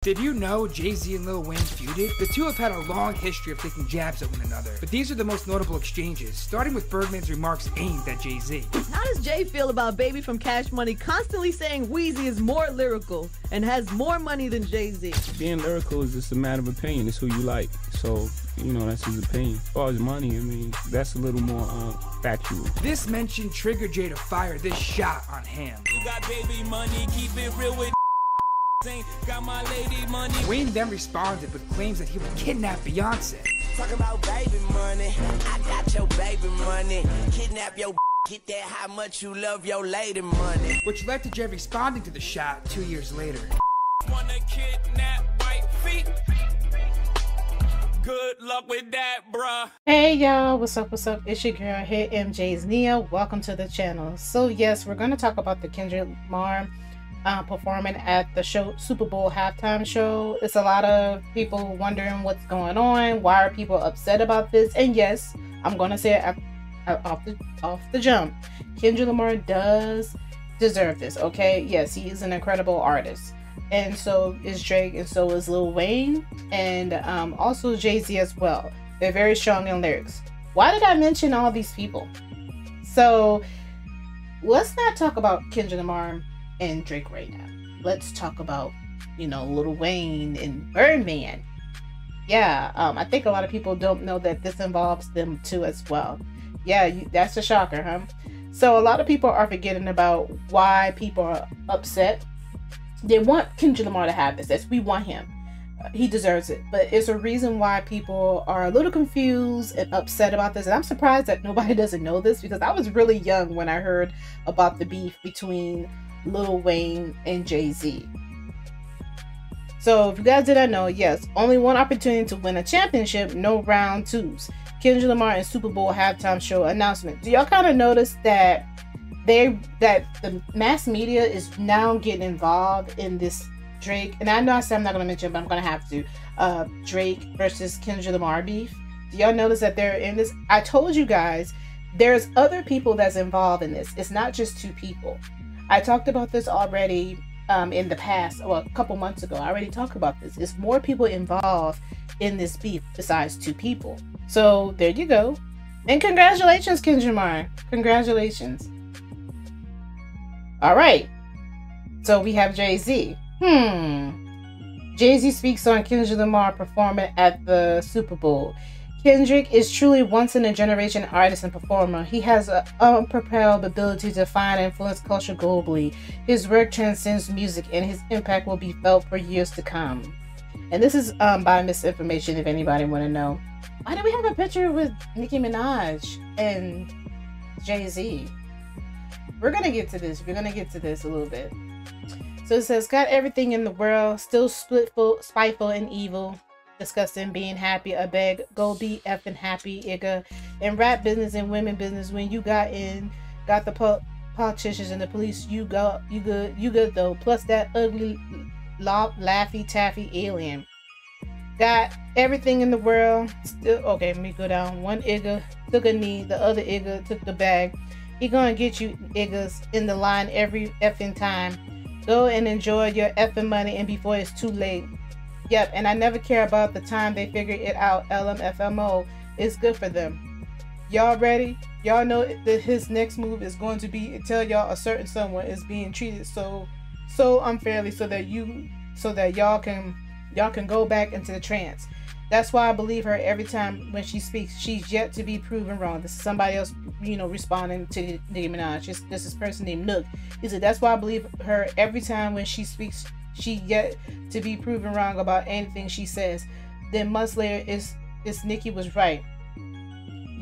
Did you know Jay-Z and Lil Wayne feuded? The two have had a long history of taking jabs at one another, but these are the most notable exchanges, starting with Birdman's remarks aimed at Jay-Z. How does Jay feel about Baby from Cash Money constantly saying Weezy is more lyrical and has more money than Jay-Z? Being lyrical is just a matter of opinion. It's who you like. So, you know, that's his opinion. As far as money, I mean, that's a little more factual. This mention triggered Jay to fire this shot on Ham. You got baby money, keep it real with got my lady money. Wayne then responded with claims that he would kidnap Beyonce. Talk about baby money, I got your baby money. Kidnap your get that how much you love your lady money. Which led to Jay responding to the shot 2 years later. Wanna kidnap white feet? Good luck with that, bruh. Hey y'all, what's up? It's your girl here, MJ's Nia. Welcome to the channel. So yes, we're going to talk about the Kendrick Lamar performing at the Super Bowl halftime show. It's a lot of people wondering what's going on. Why are people upset about this? And yes, I'm going to say it off the jump. Kendrick Lamar does deserve this, okay? Yes, he is an incredible artist. And so is Drake, and so is Lil Wayne, and also Jay-Z as well. They're very strong in lyrics. Why did I mention all these people? So let's not talk about Kendrick Lamar and Drake right now. Let's talk about, you know, Lil Wayne and Birdman. Yeah, I think a lot of people don't know that this involves them too as well. Yeah, that's a shocker, huh? So a lot of people are forgetting about why people are upset. They want Kendrick Lamar to have this. Yes, we want him. He deserves it. But it's a reason why people are a little confused and upset about this. And I'm surprised that nobody doesn't know this, because I was really young when I heard about the beef between Lil Wayne and Jay-Z. So if you guys didn't know, yes, only one opportunity to win a championship, no round twos. Kendrick Lamar and Super Bowl halftime show announcement. Do y'all kind of notice that the mass media is now getting involved in this Drake, and I know I said I'm not going to mention it, but I'm going to have to, Drake versus Kendrick Lamar beef? Do y'all notice that they're in this? I told you guys, there's other people that's involved in this. It's not just two people. I talked about this already in the past, well, a couple months ago. I already talked about this. It's more people involved in this beef besides two people. So there you go. And congratulations, Kendrick Lamar. Congratulations. All right. So we have Jay-Z. Jay-Z speaks on Kendrick Lamar performing at the Super Bowl. Kendrick is truly once-in-a-generation artist and performer. He has an unparalleled ability to define and influence culture globally. His work transcends music, and his impact will be felt for years to come. And this is by misinformation, if anybody want to know. Why do we have a picture with Nicki Minaj and Jay-Z? We're going to get to this. We're going to get to this a little bit. So it says, got everything in the world, still spiteful and evil. Discussing being happy, I beg, go be effing happy, igga. In rap business and women business, when you got the politicians and the police, you good though. Plus that ugly, laffy taffy alien. Got everything in the world, still okay. Let me go down. One igga took a knee, the other igga took the bag. He gonna get you iggas in the line every effing time. Go and enjoy your effing money, and before it's too late. Yep, and I never care about the time they figure it out. LMFMO. It's good for them. Y'all ready? Y'all know that his next move is going to be tell y'all a certain someone is being treated so unfairly, so that y'all can go back into the trance. That's why I believe her every time when she speaks. She's yet to be proven wrong. This is somebody else, you know, responding to Nicki Minaj. This is a person named Nook. He said that's why I believe her every time when she speaks. She yet to be proven wrong about anything she says. Then months later, is Nicki was right.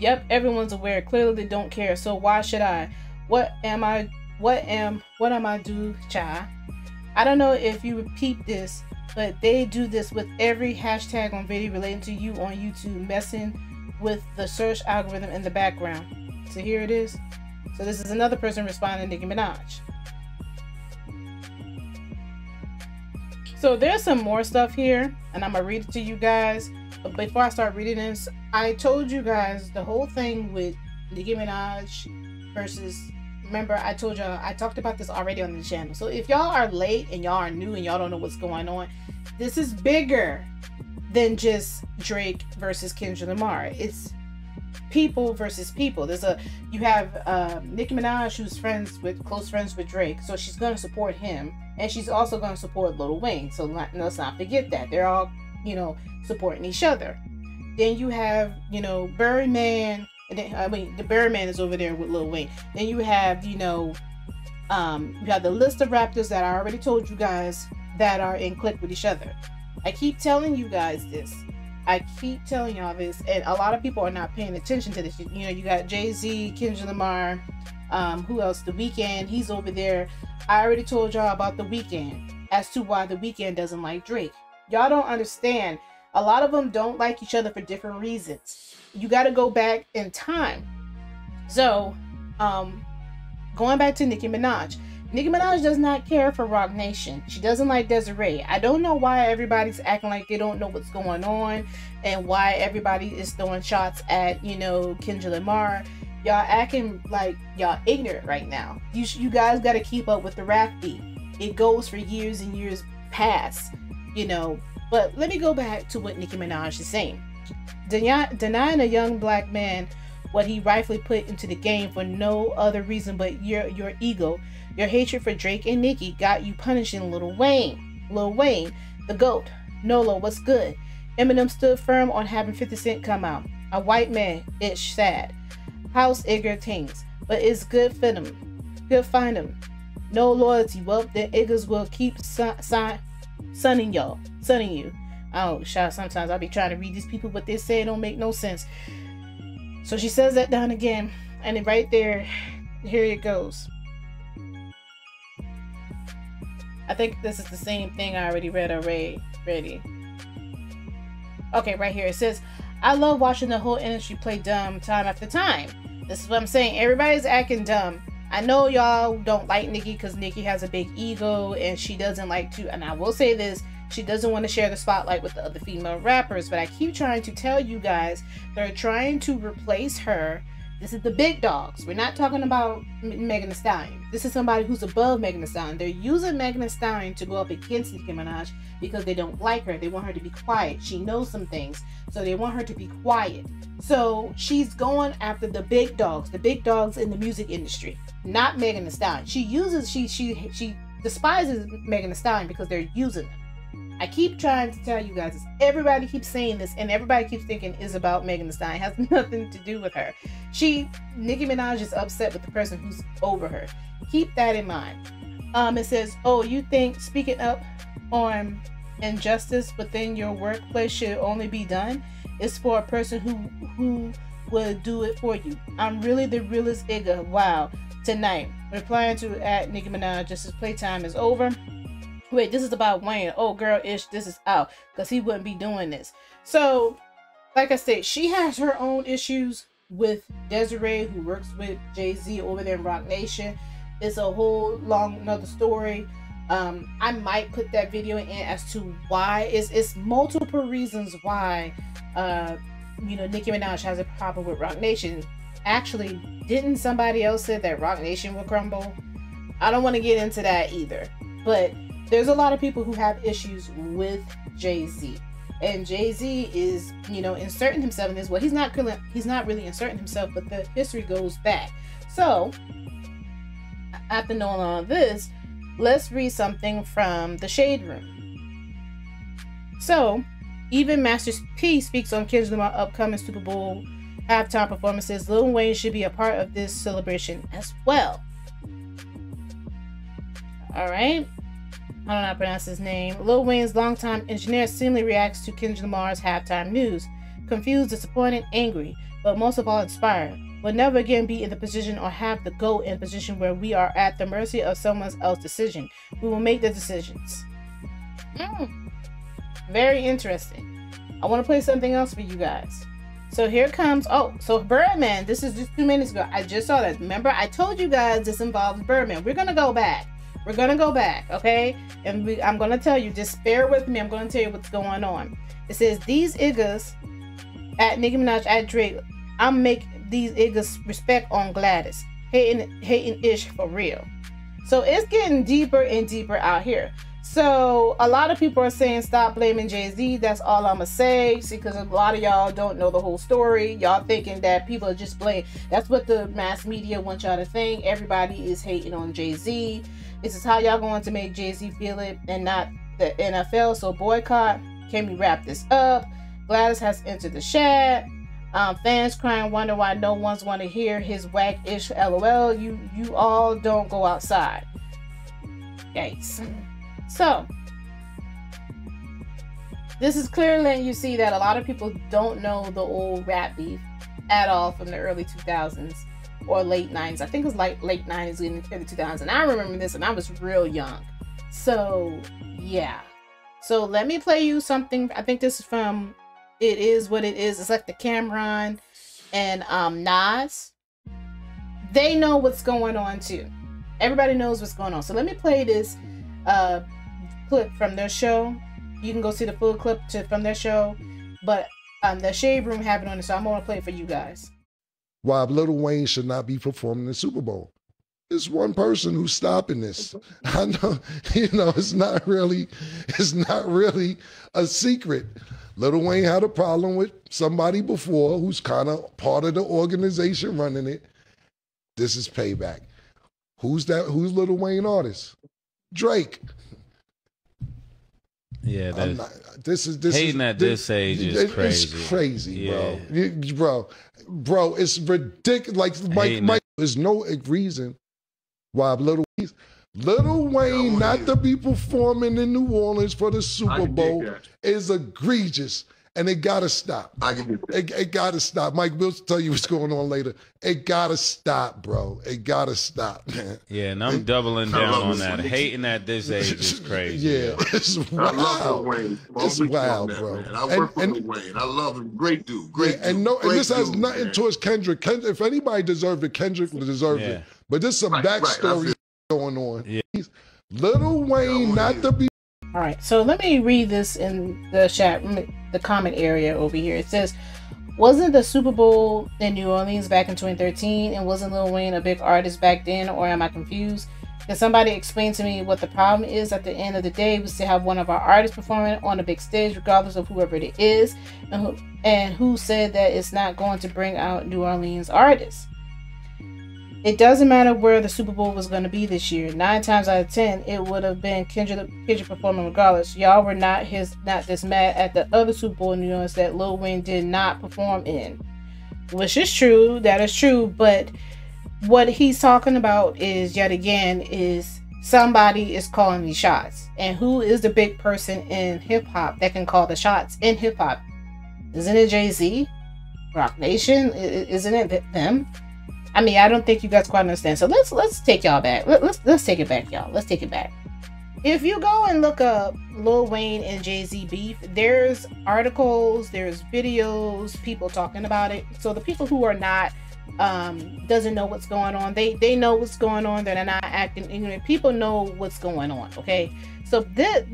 Yep, everyone's aware. Clearly they don't care. So why should I? What am I do, child? I don't know if you repeat this, but they do this with every hashtag on video relating to you on YouTube, messing with the search algorithm in the background. So here it is. So this is another person responding to Nicki Minaj. So there's some more stuff here, and I'm gonna read it to you guys. But before I start reading this, I told you guys the whole thing with Nicki Minaj versus remember I told y'all, I talked about this already on the channel. So if y'all are late and y'all are new and y'all don't know what's going on, this is bigger than just Drake versus Kendrick Lamar. It's people versus people. You have Nicki Minaj, who's close friends with Drake, so she's going to support him, and she's also going to support Lil Wayne. So let's not forget that they're all, supporting each other. Then you have, Birdman, and then, the Birdman is over there with Lil Wayne. Then you have, you have the list of rappers that I already told you guys that are in clique with each other. I keep telling you guys this. I keep telling y'all this, and a lot of people are not paying attention to this. You got Jay-Z, Kendrick Lamar, who else? The Weeknd, he's over there. I already told y'all about The Weeknd as to why The Weeknd doesn't like Drake. Y'all don't understand. A lot of them don't like each other for different reasons. You got to go back in time. So, going back to Nicki Minaj. Nicki Minaj does not care for Roc Nation. She doesn't like Desiree. I don't know why everybody's acting like they don't know what's going on and why everybody is throwing shots at, Kendrick Lamar. Y'all acting like y'all ignorant right now. You guys got to keep up with the rap beat. It goes for years and years past, But let me go back to what Nicki Minaj is saying. Denying a young black man what he rightfully put into the game for no other reason but your ego. Your hatred for Drake and Nicki got you punishing Lil Wayne. Lil Wayne, the GOAT. Nolo, what's good? Eminem stood firm on having 50 Cent come out. A white man, it's sad. House Igger things, but it's good for them. Good find them. No loyalty, well, then Iggers will keep sunning you. Oh, shout, sometimes I'll be trying to read these people, but they say it don't make no sense. So she says that down again, and then right there, here it goes. I think this is the same thing I already read already. Okay, right here it says, I love watching the whole industry play dumb time after time. This is what I'm saying. Everybody's acting dumb. I know y'all don't like Nicki because Nicki has a big ego and she doesn't like to, and I will say this, she doesn't want to share the spotlight with the other female rappers, but I keep trying to tell you guys, they're trying to replace her. This is the big dogs. We're not talking about Megan Thee Stallion. This is somebody who's above Megan Thee Stallion. They're using Megan Thee Stallion to go up against Nicki Minaj because they don't like her. They want her to be quiet. She knows some things, so they want her to be quiet. So she's going after the big dogs in the music industry, not Megan Thee Stallion. She despises Megan Thee Stallion because they're using them. I keep trying to tell you guys this. Everybody keeps saying this, and everybody keeps thinking it's about Megan Thee Stallion. It has nothing to do with her. Nicki Minaj is upset with the person who's over her. Keep that in mind. It says, oh, you think speaking up on injustice within your workplace should only be done? It's for a person who would do it for you. I'm really the realest nigga. Wow. Tonight, replying to at Nicki Minaj, just his playtime is over. Wait, this is about Wayne. Oh, girl, ish, this is out. Because he wouldn't be doing this. So, like I said, she has her own issues with Desiree, who works with Jay-Z over there in Roc Nation. It's a whole long another story. I might put that video in as to why. It's multiple reasons why, Nicki Minaj has a problem with Roc Nation. Actually, didn't somebody else say that Roc Nation will crumble? I don't want to get into that either. But there's a lot of people who have issues with Jay-Z, and Jay-Z is, inserting himself in this. Well, he's not really inserting himself, but the history goes back. So, after knowing all this, let's read something from the Shade Room. So, even Master P speaks on Kendrick Lamar's upcoming Super Bowl halftime performances. Lil Wayne should be a part of this celebration as well. All right. I don't know how to pronounce his name. Lil Wayne's longtime engineer seemingly reacts to Kendrick Lamar's halftime news. Confused, disappointed, angry, but most of all inspired. We'll never again be in the position or have the go in position where we are at the mercy of someone else's decision. We will make the decisions. Very interesting. I want to play something else for you guys. So here comes, so Birdman, this is just 2 minutes ago. I just saw that. Remember, I told you guys this involves Birdman. We're going to go back. We're going to go back, okay? And I'm going to tell you, just bear with me. I'm going to tell you what's going on. It says, these niggas at Nicki Minaj at Drake, I'm make these niggas respect on Gladys. hating ish for real. So it's getting deeper and deeper out here. So a lot of people are saying stop blaming Jay-Z. That's all I'm gonna say, because a lot of y'all don't know the whole story. Y'all thinking that people are just blame. That's what the mass media want y'all to think. Everybody is hating on Jay-Z. This is how y'all going to make Jay-Z feel it and not the NFL. So boycott. Can we wrap this up? Gladys has entered the chat. Fans crying, wonder why no one's want to hear his whack-ish LOL. You all don't go outside. Yikes. So, this is clearly letting you see that a lot of people don't know the old rap beef at all from the early 2000s or late 90s. I think it was like late 90s and early 2000s. And I remember this and I was real young. So, yeah. So, let me play you something. I think this is from It Is What It Is. It's like the Cameron and Nas. They know what's going on too. Everybody knows what's going on. So, let me play this clip from their show. You can go see the full clip from their show, but the Shade Room have it on it, so I'm gonna play it for you guys. Why Lil Wayne should not be performing the Super Bowl. It's one person who's stopping this. I know, it's not really a secret. Lil Wayne had a problem with somebody before who's kind of part of the organization running it. This is payback. Who's that? Who's Lil Wayne artist? Drake. Yeah, this hating at this age is crazy. It's crazy, yeah. bro. It's ridiculous. Like Mike, there's no reason why Lil Wayne not to be performing in New Orleans for the Super Bowl is egregious. And it gotta stop. It gotta stop. Mike, we'll tell you what's going on later. It gotta stop, bro. It gotta stop, man. Yeah, and I'm doubling down on that. Hating at this age is crazy. Yeah, it's wild. I love Lil Wayne. It's wild, bro. Man. I work with Lil Wayne. I love him. Great dude. Great dude. And this has nothing towards Kendrick. If anybody deserved it, Kendrick deserved it. But there's some backstory going on. Yeah. Lil Wayne not to be. All right, so let me read this in the chat, the comment area over here. It says, wasn't the Super Bowl in New Orleans back in 2013, and wasn't Lil Wayne a big artist back then, or am I confused? Can somebody explain to me what the problem is? At the end of the day, we still have one of our artists performing on a big stage, regardless of whoever it is, and who said that it's not going to bring out New Orleans artists. It doesn't matter where the Super Bowl was going to be this year. 9 times out of 10, it would have been Kendrick performing regardless. Y'all were not this mad at the other Super Bowl in New Orleans that Lil Wayne did not perform in. Which is true. That is true. But what he's talking about is, yet again, is somebody is calling these shots. And who is the big person in hip-hop that can call the shots in hip-hop? Isn't it Jay-Z? Rock Nation? Isn't it them? I mean, I don't think you guys quite understand. So let's take y'all back. Let's take it back, y'all. Let's take it back. If you go and look up Lil Wayne and Jay-Z beef, there's articles, there's videos, people talking about it. So the people who are not doesn't know what's going on, they know what's going on. They're not acting ignorant. People know what's going on. Okay, so this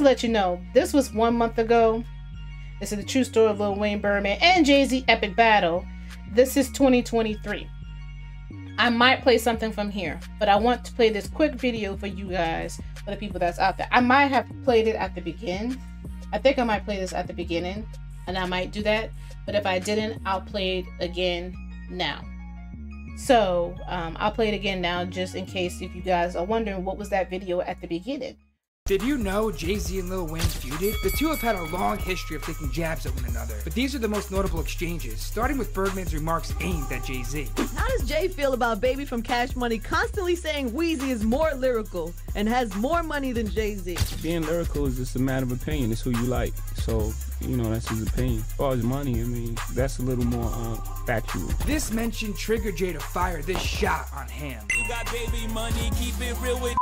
will let you know. This was 1 month ago. This is the true story of Lil Wayne, Birdman, and Jay-Z epic battle. This is 2023. I might play something from here, but I want to play this quick video for you guys, for the people that's out there. I might have played it at the beginning. I think I might play this at the beginning, and I might do that. But if I didn't, I'll play it again now. So I'll play it again now, just in case if you guys are wondering what was that video at the beginning. Did you know Jay-Z and Lil Wayne feuded? The two have had a long history of taking jabs at one another, but these are the most notable exchanges, starting with Birdman's remarks aimed at Jay-Z. How does Jay feel about Baby from Cash Money constantly saying Weezy is more lyrical and has more money than Jay-Z? Being lyrical is just a matter of opinion. It's who you like. So, that's his opinion. As far as money, I mean, that's a little more factual. This mention triggered Jay to fire this shot on Ham. You got baby money, keep it real with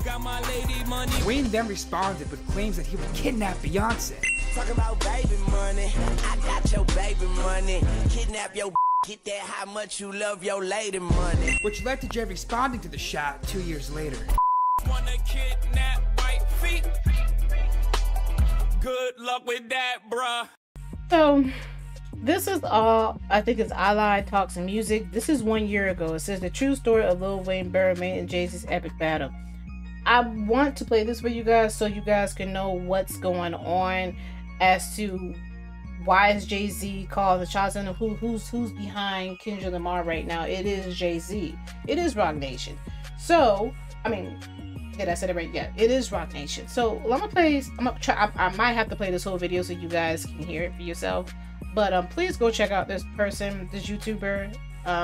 got my lady money. Wayne then responded with claims that he would kidnap Beyonce. Talk about baby money, I got your baby money. Kidnap your get that how much you love your lady money. Which led to Jay responding to the shot 2 years later. Wanna kidnap white feet? Good luck with that, bruh. So this is all, I think it's Ally Talks and Music. This is 1 year ago. It says the true story of Lil Wayne, Birdman, and Jay-Z's epic battle. I want to play this for you guys so you guys can know what's going on as to why is Jay-Z calling the shots and who's behind Kendrick Lamar right now. It is Jay-Z. It is Rock Nation. So, I mean, did I say it right? Yeah, it is Rock Nation. So I'm gonna play. I might have to play this whole video so you guys can hear it for yourself. But please go check out this person, this YouTuber.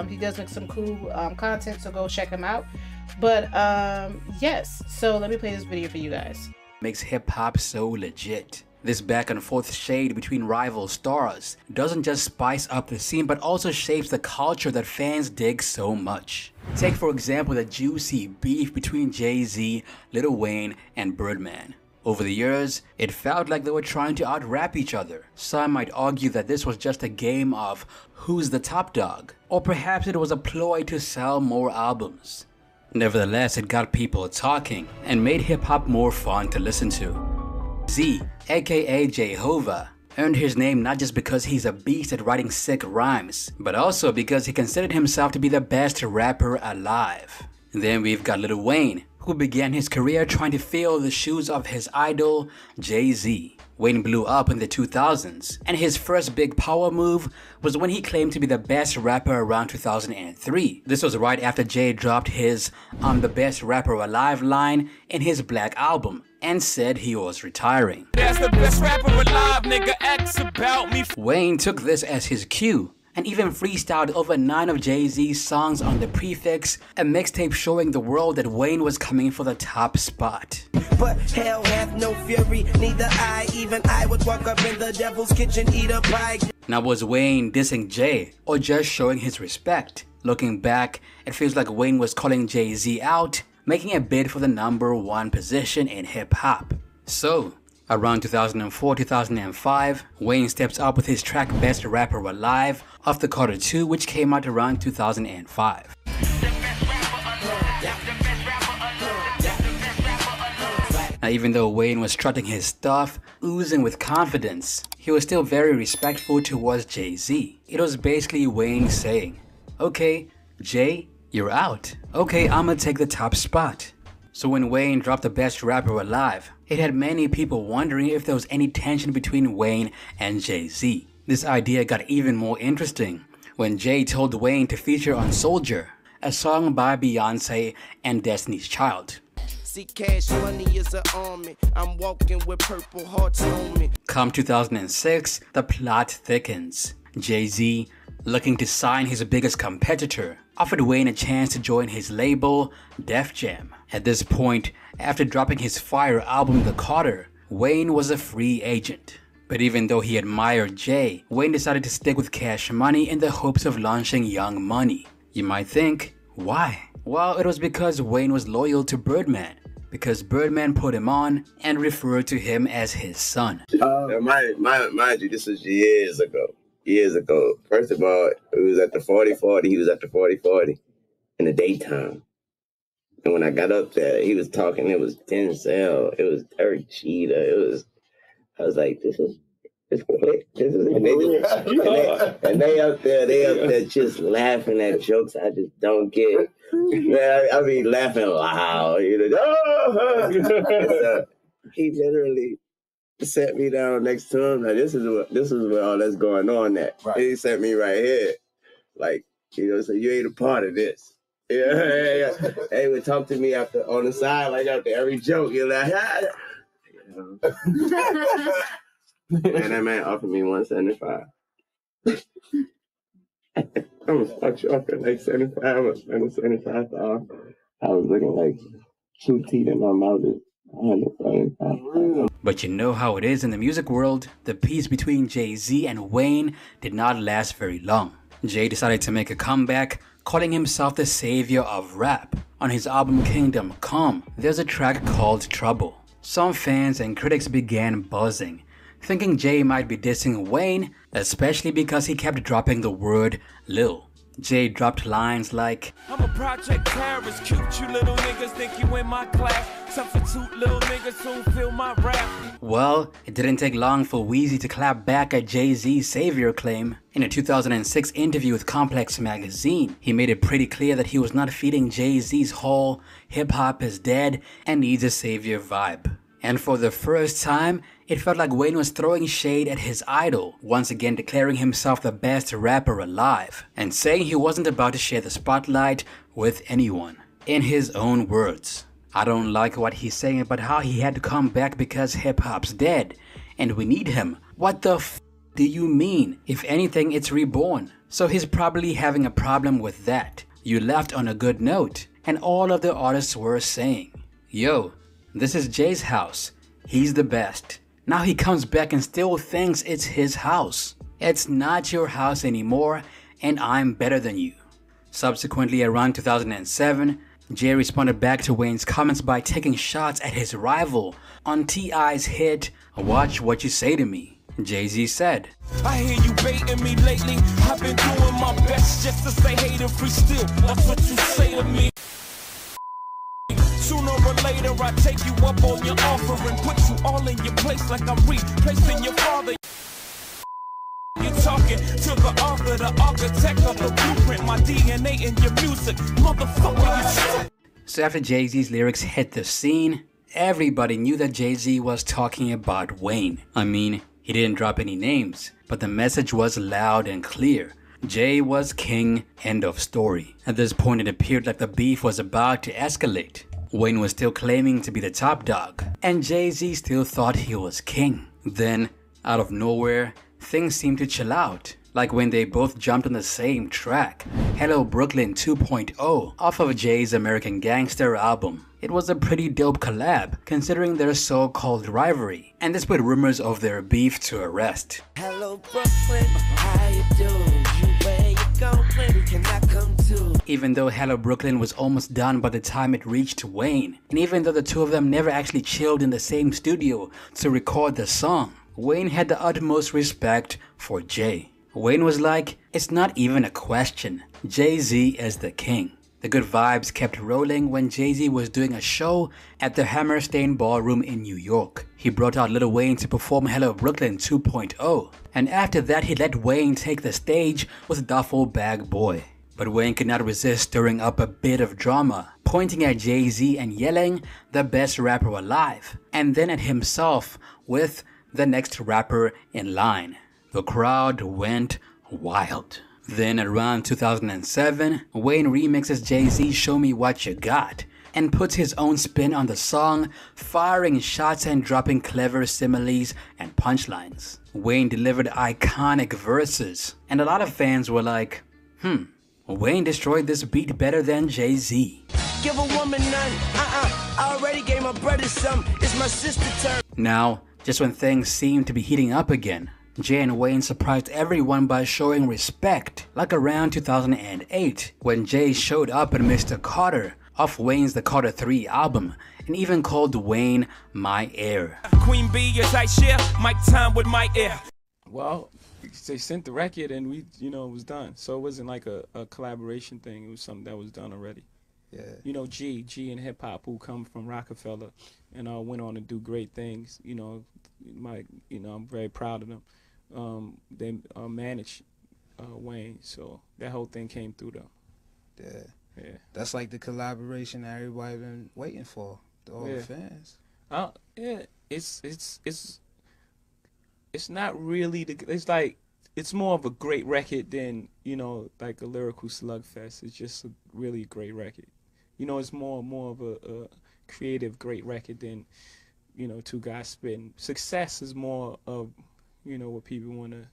He does make some cool content, so go check him out. But yes, so let me play this video for you guys. Makes hip-hop so legit. This back and forth shade between rival stars doesn't just spice up the scene but also shapes the culture that fans dig so much. Take for example the juicy beef between Jay-Z, Lil Wayne, and Birdman. Over the years, it felt like they were trying to out-rap each other. Some might argue that this was just a game of who's the top dog, or perhaps it was a ploy to sell more albums. Nevertheless, it got people talking and made hip-hop more fun to listen to. Z, aka Jehovah, earned his name not just because he's a beast at writing sick rhymes, but also because he considered himself to be the best rapper alive. Then we've got Lil Wayne, who began his career trying to fill the shoes of his idol, Jay-Z. Wayne blew up in the 2000s, and his first big power move was when he claimed to be the best rapper around 2003. This was right after Jay dropped his "I'm the best rapper alive" line in his Black album, and said he was retiring. That's the best rapper alive, nigga, X about me. Wayne took this as his cue, and even freestyled over 9 of Jay-Z's songs on the Prefix, a mixtape showing the world that Wayne was coming for the top spot. But hell hath no fury, neither I, even I would walk up in the devil's kitchen, eat a pie. Now was Wayne dissing Jay, or just showing his respect? Looking back, it feels like Wayne was calling Jay-Z out, making a bid for the #1 position in hip-hop. So, around 2004-2005, Wayne steps up with his track Best Rapper Alive off the Carter 2, which came out around 2005. Now, even though Wayne was strutting his stuff, oozing with confidence, he was still very respectful towards Jay-Z. It was basically Wayne saying, "Okay, Jay, you're out. Okay, I'ma take the top spot." So when Wayne dropped the Best Rapper Alive, it had many people wondering if there was any tension between Wayne and Jay-Z. This idea got even more interesting when Jay told Wayne to feature on Soldier, a song by Beyonce and Destiny's Child. See, cash money is an army. I'm walking with purple hearts on me. Come 2006, the plot thickens. Jay-Z, looking to sign his biggest competitor, offered Wayne a chance to join his label, Def Jam. At this point, after dropping his fire album The Carter, Wayne was a free agent. But even though he admired Jay, Wayne decided to stick with Cash Money in the hopes of launching Young Money. You might think, why? Well, it was because Wayne was loyal to Birdman, because Birdman put him on and referred to him as his son. Mind you, this was years ago. First of all, it was at the 40-40. He was at the 40-40 in the daytime. And when I got up there, he was talking. It was Denzel. It was Derek Cheetah. I was like, this is quick. And they up there just laughing at jokes I just don't get. Man, I mean, laughing loud. You know, he literally sat me down next to him. Like, this is where all that's going on at. Right. He sat me right here. Like, you know, so you ain't a part of this. Yeah. They would talk to me after on the side, like after every joke. You're like, and that man offered me $175. I'm gonna start you off at like 75. I was spending 75. I was looking like 2 teeth in my mouth. But you know how it is in the music world. The peace between Jay-Z and Wayne did not last very long. Jay decided to make a comeback, calling himself the savior of rap. On his album Kingdom Come, there's a track called Trouble. Some fans and critics began buzzing, thinking Jay might be dissing Wayne, especially because he kept dropping the word Lil. Jay dropped lines like, I'm a project terrorist, cute you little niggas think you in my class. Substitute little niggas soon feel my rap. Well, it didn't take long for Weezy to clap back at Jay-Z's savior claim. In a 2006 interview with Complex magazine, he made it pretty clear that he was not feeding Jay-Z's whole hip-hop is dead and needs a savior vibe. And for the first time, it felt like Wayne was throwing shade at his idol, once again declaring himself the best rapper alive, and saying he wasn't about to share the spotlight with anyone. In his own words, I don't like what he's saying about how he had to come back because hip-hop's dead, and we need him. What the f do you mean? If anything, it's reborn. So he's probably having a problem with that. You left on a good note, and all of the artists were saying, yo, this is Jay's house. He's the best. Now he comes back and still thinks it's his house. It's not your house anymore, and I'm better than you. Subsequently, around 2007, Jay responded back to Wayne's comments by taking shots at his rival on T.I.'s hit, Watch What You Say to Me. Jay-Z said, I hear you baiting me lately. I've been doing my best just to stay hater free still. Watch what you say to me. Sooner or later I take you up on your offer and put you all in your place like I'm replacing your father. You're talking to the author, the architect of the blueprint, my DNA in your music, motherfucker, you. So after Jay-Z's lyrics hit the scene, everybody knew that Jay-Z was talking about Wayne. I mean, he didn't drop any names, but the message was loud and clear. Jay was king, end of story. At this point, it appeared like the beef was about to escalate. Wayne was still claiming to be the top dog, and Jay-Z still thought he was king. Then, out of nowhere, things seemed to chill out, like when they both jumped on the same track, Hello Brooklyn 2.0, off of Jay's American Gangster album. It was a pretty dope collab, considering their so-called rivalry, and this put rumors of their beef to a rest. Hello Brooklyn, how you doing? Where you going? Can I come too? Even though Hello Brooklyn was almost done by the time it reached Wayne, and even though the two of them never actually chilled in the same studio to record the song, Wayne had the utmost respect for Jay. Wayne was like, it's not even a question, Jay-Z is the king. The good vibes kept rolling when Jay-Z was doing a show at the Hammerstein Ballroom in New York. He brought out Lil Wayne to perform Hello Brooklyn 2.0, and after that he let Wayne take the stage with Duffel Bag Boy. But Wayne could not resist stirring up a bit of drama, pointing at Jay-Z and yelling, the best rapper alive, and then at himself with the next rapper in line. The crowd went wild. Then around 2007, Wayne remixes Jay-Z's Show Me What You Got and puts his own spin on the song, firing shots and dropping clever similes and punchlines. Wayne delivered iconic verses, and a lot of fans were like, Wayne destroyed this beat better than Jay-Z. Give a woman none, I already gave my brother some, it's my sister's turn. Now, just when things seemed to be heating up again, Jay and Wayne surprised everyone by showing respect, like around 2008, when Jay showed up in Mr. Carter off Wayne's The Carter 3 album, and even called Wayne My Heir. Queen Bee, your tight share, mic time with my ear. Well, they sent the record and we, it was done. So it wasn't like a collaboration thing. It was something that was done already. Yeah. G and hip hop, who come from Rockefeller and went on to do great things. I'm very proud of them. They managed Wayne, so that whole thing came through them. Yeah. That's like the collaboration that everybody been waiting for. All the fans. It's not really it's more of a great record than like a lyrical slugfest. It's just a really great record. It's more of a creative great record than two guys spitting. Success is more of what people want to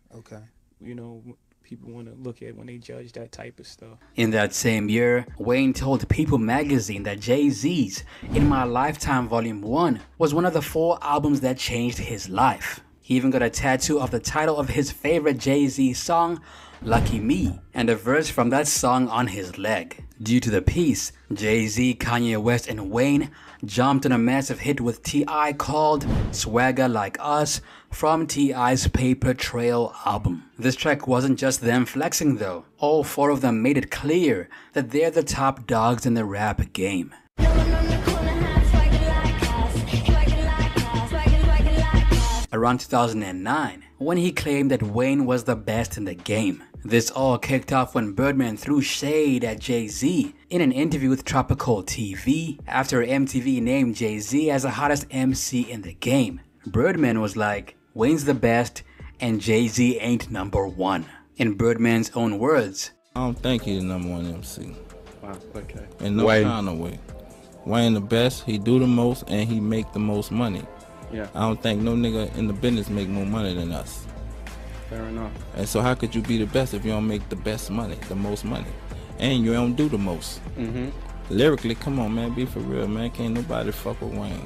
people want to look at when they judge that type of stuff. In that same year, Wayne told People magazine that Jay-Z's In My Lifetime Volume 1 was one of the 4 albums that changed his life. He even got a tattoo of the title of his favorite Jay-Z song, Lucky Me, and a verse from that song on his leg. Due to the piece, Jay-Z, Kanye West, and Wayne jumped on a massive hit with T.I. called Swagger Like Us from T.I.'s Paper Trail album. This track wasn't just them flexing though. All four of them made it clear that they're the top dogs in the rap game. Around 2009, when he claimed that Wayne was the best in the game. This all kicked off when Birdman threw shade at Jay-Z in an interview with Tropical TV after MTV named Jay-Z as the hottest MC in the game. Birdman was like, Wayne's the best and Jay-Z ain't number one. In Birdman's own words, I don't think he's the number one MC. Wow, okay. In no kind of way. Wayne the best, he do the most, and he make the most money. Yeah. I don't think no nigga in the business make more money than us. Fair enough. And so how could you be the best if you don't make the best money, the most money? And you don't do the most. Lyrically, come on, man, be for real, man. Can't nobody fuck with Wayne.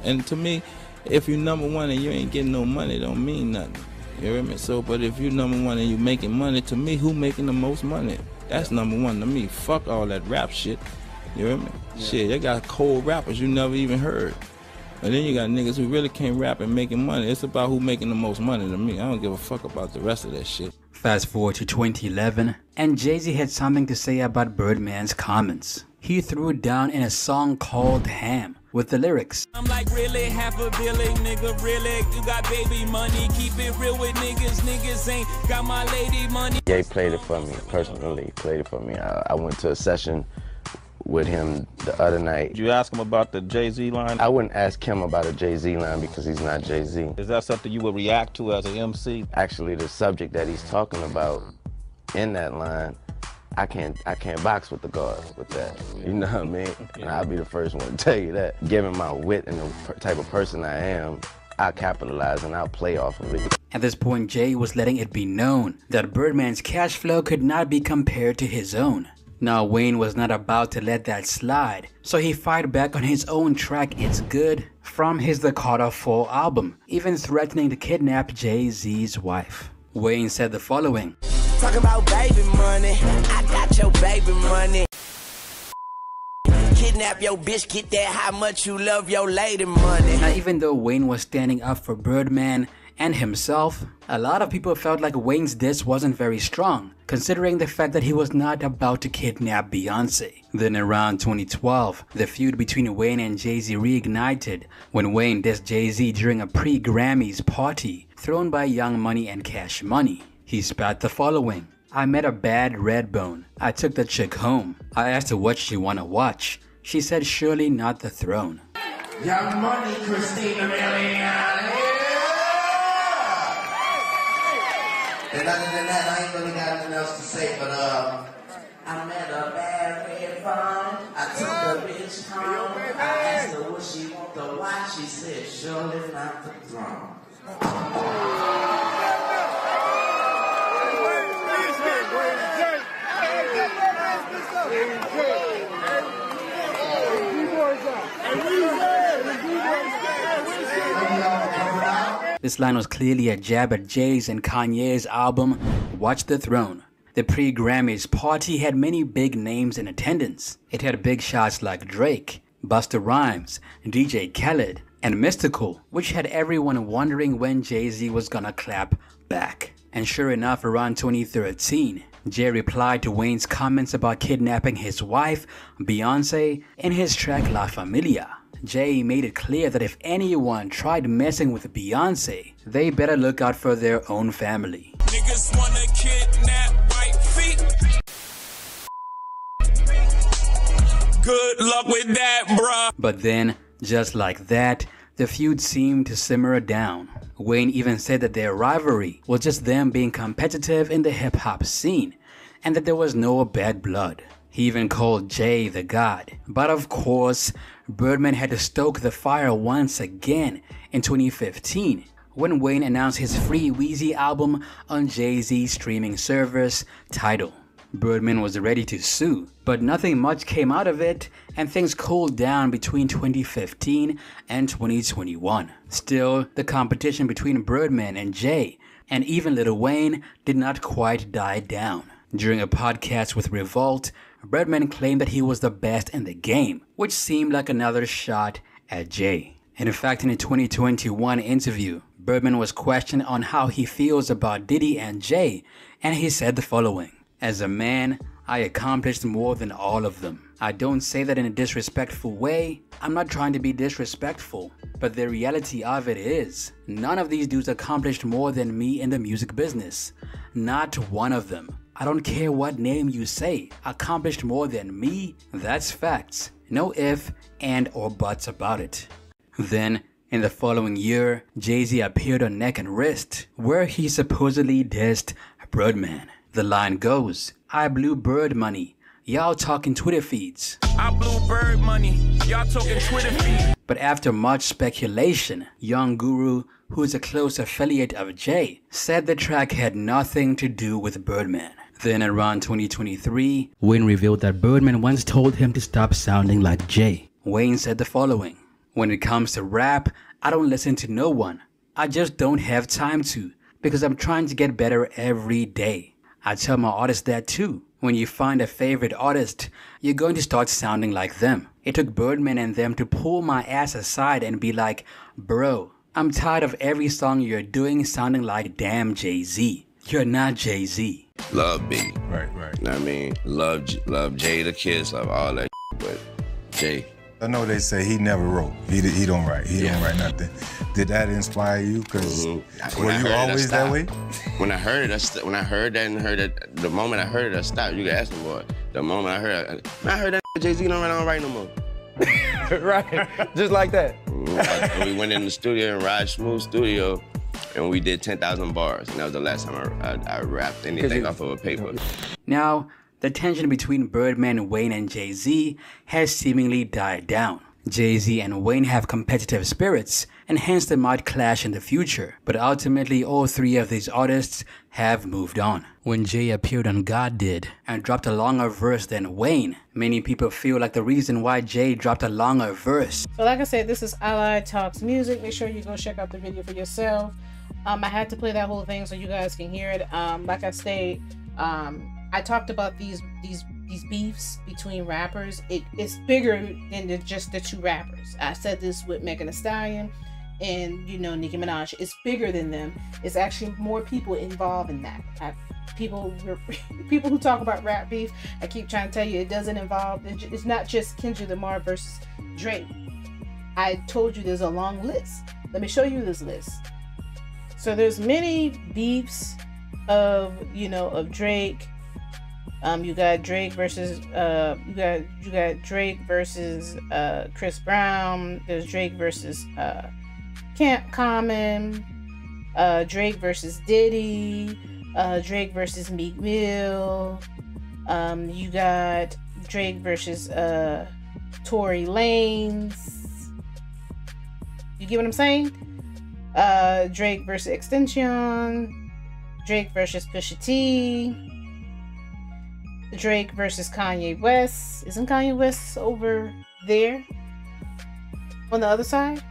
And to me, if you number one and you ain't getting no money, don't mean nothing. You hear me? So, but if you number one and you making money, to me, who making the most money? That's number one to me. Fuck all that rap shit. You hear me? Yeah. Shit, they got cold rappers you never even heard. And then you got niggas who really can't rap and making money. It's about who making the most money to me. I don't give a fuck about the rest of that shit. Fast forward to 2011, and Jay-Z had something to say about Birdman's comments. He threw it down in a song called Ham, with the lyrics. I'm like, really, half a billion, nigga, really? You got baby money, keep it real with niggas. Niggas ain't got my lady money. Jay played it for me, personally played it for me. I went to a session with him the other night. Did you ask him about the Jay-Z line? I wouldn't ask him about a Jay-Z line because he's not Jay-Z. Is that something you would react to as an MC? Actually, the subject that he's talking about in that line, I can't box with the guards with that. You know what I mean? And I'll be the first one to tell you that. Given my wit and the type of person I am, I'll capitalize and I'll play off of it. At this point, Jay was letting it be known that Birdman's cash flow could not be compared to his own. Now, Wayne was not about to let that slide, so he fired back on his own track It's Good from his The Carter 4 album, even threatening to kidnap Jay-Z's wife. Wayne said the following. Talking about baby money, I got your baby money. Kidnap your bitch, get that how much you love your lady money. Now, even though Wayne was standing up for Birdman and himself, a lot of people felt like Wayne's diss wasn't very strong, considering the fact that he was not about to kidnap Beyonce. Then around 2012, the feud between Wayne and Jay-Z reignited when Wayne dissed Jay-Z during a pre-Grammys party thrown by Young Money and Cash Money. He spat the following. I met a bad red bone. I took the chick home. I asked her what she wanna watch. She said surely not the throne. Young Money, Christina Milian. And other than that, I ain't really got nothing else to say, but I met a bad red phone. I took the bitch home. I asked her what she want to watch. She said, surely not the throne. This line was clearly a jab at Jay's and Kanye's album, Watch the Throne. The pre-Grammys party had many big names in attendance. It had big shots like Drake, Busta Rhymes, DJ Khaled, and Mystical, which had everyone wondering when Jay-Z was gonna clap back. And sure enough, around 2013, Jay replied to Wayne's comments about kidnapping his wife, Beyonce, in his track La Familia. Jay made it clear that if anyone tried messing with Beyonce, they better look out for their own family. Niggas wanna kidnap white feet. Good luck with that, bruh. But then, just like that, the feud seemed to simmer down. Wayne even said that their rivalry was just them being competitive in the hip-hop scene, and that there was no bad blood. He even called Jay the God. But of course, Birdman had to stoke the fire once again in 2015 when Wayne announced his free Weezy album on Jay-Z's streaming service, Tidal. Birdman was ready to sue, but nothing much came out of it, and things cooled down between 2015 and 2021. Still, the competition between Birdman and Jay, and even Lil Wayne, did not quite die down. During a podcast with Revolt, Birdman claimed that he was the best in the game, which seemed like another shot at Jay. In fact, in a 2021 interview, Birdman was questioned on how he feels about Diddy and Jay, and he said the following: "As a man, I accomplished more than all of them. I don't say that in a disrespectful way. I'm not trying to be disrespectful, but the reality of it is, none of these dudes accomplished more than me in the music business. Not one of them. I don't care what name you say. Accomplished more than me? That's facts. No if, and, or buts about it." Then, in the following year, Jay-Z appeared on Neck and Wrist, where he supposedly dissed Birdman. The line goes, "I blew bird money. Y'all talking Twitter feeds." I blew bird money. Y'all talking Twitter feeds. But after much speculation, Young Guru, who is a close affiliate of Jay, said the track had nothing to do with Birdman. Then around 2023, Wayne revealed that Birdman once told him to stop sounding like Jay. Wayne said the following: "When it comes to rap, I don't listen to no one. I just don't have time to, because I'm trying to get better every day. I tell my artists that too. When you find a favorite artist, you're going to start sounding like them. It took Birdman and them to pull my ass aside and be like, bro, I'm tired of every song you're doing sounding like damn Jay-Z. You're not Jay-Z." Love B. Right. You know what I mean? Love Jay the Kiss, love all that, but Jay. I know they say he never wrote. He don't write. He don't write nothing. Did that inspire you? Cause were you always that way? When I heard it, when I heard that and heard it, the moment I heard it, I stopped. You can ask me, boy. The moment I heard that Jay-Z don't write no more. Right, just like that. We went in the studio in Raj Smooth Studio, and we did 10,000 bars, and that was the last time I rapped anything off of a paper. Now, the tension between Birdman, Wayne, and Jay-Z has seemingly died down. Jay-Z and Wayne have competitive spirits, and hence they might clash in the future. But ultimately, all three of these artists have moved on. When Jay appeared on God Did and dropped a longer verse than Wayne, many people feel like the reason why Jay dropped a longer verse. So like I said, this is Ally Talks Music. Make sure you go check out the video for yourself. I had to play that whole thing so you guys can hear it. Like I said, I talked about these beefs between rappers. It's bigger than just the two rappers. I said this with Megan Thee Stallion and Nicki Minaj. It's bigger than them. It's actually more people involved in that. People who talk about rap beef, I keep trying to tell you, it doesn't involve. It's not just Kendrick Lamar versus Drake. I told you there's a long list. Let me show you this list. So there's many beefs of Drake. You got Drake versus you got Drake versus Chris Brown. There's Drake versus Common. Drake versus Diddy. Drake versus Meek Mill. You got Drake versus Tory Lanez. You get what I'm saying? Drake versus Extension. Drake versus Pusha T. Drake versus Kanye West. Isn't Kanye West over there on the other side?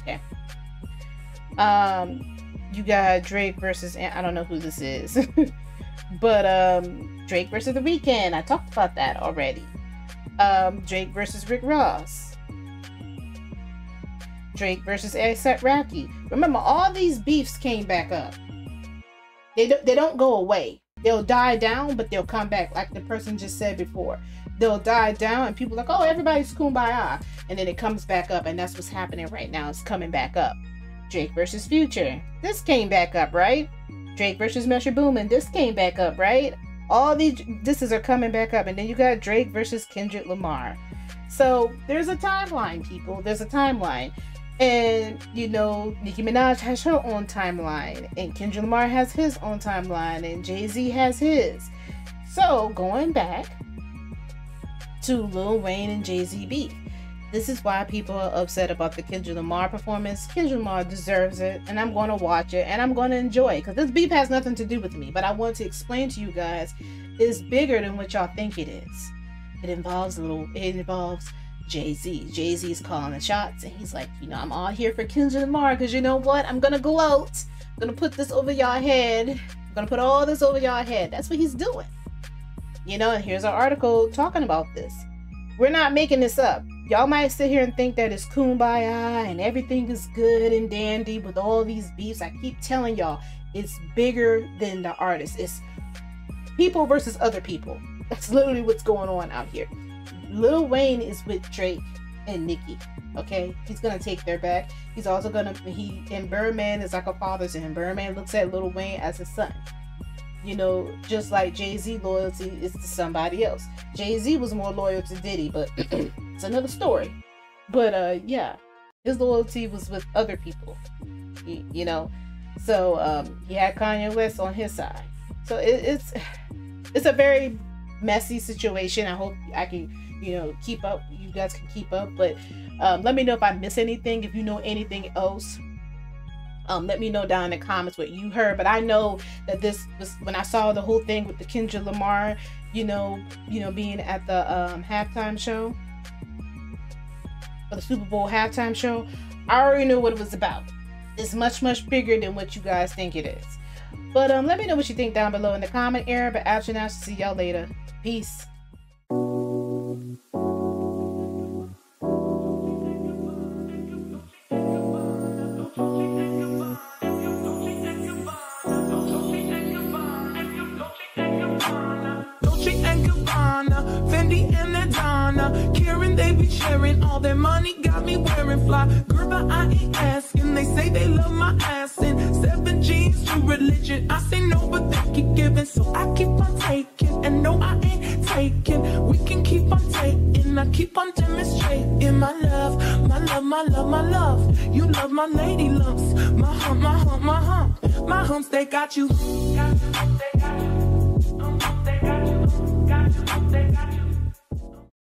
Okay. You got Drake versus, I don't know who this is, but Drake versus The Weeknd. I talked about that already. Drake versus Rick Ross. Drake versus A$AP Rocky. Remember, all these beefs came back up. They don't go away. They'll die down, but they'll come back. Like the person just said before, they'll die down and people are like, oh, everybody's kumbaya, and then it comes back up, and that's what's happening right now. It's coming back up. Drake versus Future. This came back up, right? Drake versus Metro Boomin. This came back up, right? All these disses are coming back up, and then you got Drake versus Kendrick Lamar. So there's a timeline, people. There's a timeline. And, Nicki Minaj has her own timeline, and Kendrick Lamar has his own timeline, and Jay-Z has his. So, going back to Lil Wayne and Jay-Z beef. This is why people are upset about the Kendrick Lamar performance. Kendrick Lamar deserves it, and I'm going to watch it, and I'm going to enjoy it, because this beef has nothing to do with me, but I want to explain to you guys, it's bigger than what y'all think it is. It involves Jay-Z. Jay-Z's calling the shots, and he's like, I'm all here for Kendrick Lamar, because you know what? I'm gonna gloat. I'm gonna put this over y'all head. I'm gonna put all this over y'all head. That's what he's doing. You know, and here's an article talking about this. We're not making this up. Y'all might sit here and think that it's kumbaya and everything is good and dandy with all these beefs. I keep telling y'all, it's bigger than the artist. It's people versus other people. That's literally what's going on out here. Lil Wayne is with Drake and Nicki. Okay, he's gonna take their back. He's also gonna and Birdman is like a father to him. Birdman looks at Lil Wayne as his son. You know, just like Jay-Z loyalty is to somebody else. Jay-Z was more loyal to Diddy, but it's another story. But yeah, his loyalty was with other people. You know, so he had Kanye West on his side. So it's a very messy situation. I hope I can, you know, keep up. You guys can keep up. But let me know if I miss anything. If you know anything else, let me know down in the comments what you heard. But I know that this was when I saw the whole thing with the Kendrick Lamar, you know, being at the halftime show, or the Super Bowl halftime show. I already knew what it was about. It's much, much bigger than what you guys think it is. But let me know what you think down below in the comment area. But after now, see y'all later. Peace. Fendi and Adana, Karen, they be sharing all their money, got me wearing fly. Girl, but I ain't asking. They say they love my ass and 7 G's to religion. I say no, but they keep giving, so I keep on taking. And no, I ain't taking. We can keep on taking. I keep on demonstrating my love, my love, my love, my love. You love my lady lumps, my hump, my hump, my hump. My humps, they got you. They got you. They got you. They got you. They got you.